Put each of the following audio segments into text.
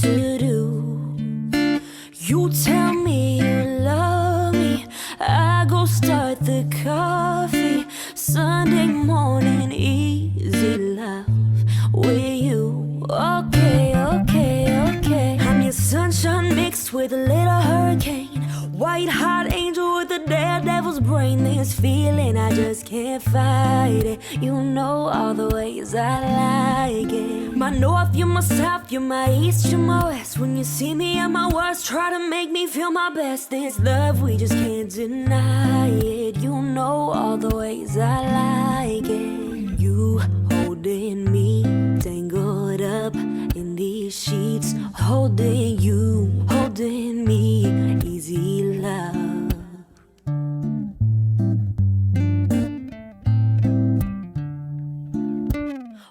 to do. You tell me you love me, I go start the coffee. Sunday morning, easy love with you. Okay, okay, okay. I'm your sunshine mixed with a little hurricane. White hot angel with a daredevil's brain. This feeling, I just can't fight it. You know all the ways I like it. My north, you're my south, you're my east, you're my west. When you see me at my worst, try to make me feel my best. This love, we just can't deny it. You know all the ways I like it. You holding me, tangled up in these sheets. Holding you, holding me, easy love.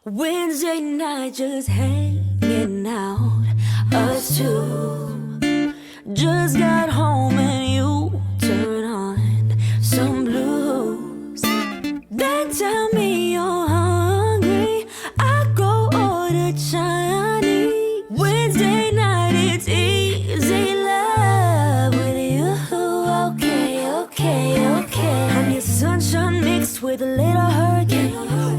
Wednesday night just hanging out, us two. Just got home and you turn on some blues. Then tell me you're hungry, I go order Chinese. Wednesday night it's easy love with you. Okay, okay, okay. I'm your sunshine mixed with a little hurricane.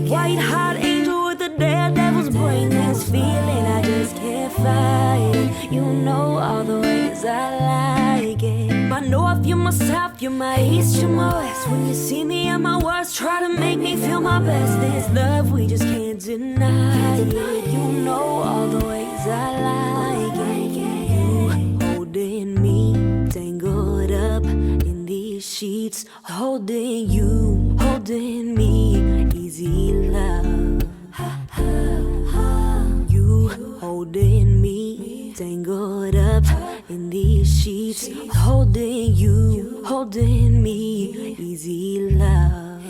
White hot angel with a daredevil's brain. This feeling, I just can't fight it. You know all the ways I like it. My north, you're my south, you're my east, you're my west. When you see me at my worst, try to make me feel my best. This love, we just can't deny it. You know all the ways I like it. You holding me, tangled up in these sheets. Holding you, holding me, easy love. You holding me, tangled up in these sheets. Holding you, holding me, easy love.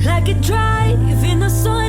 Like a drive in the sun.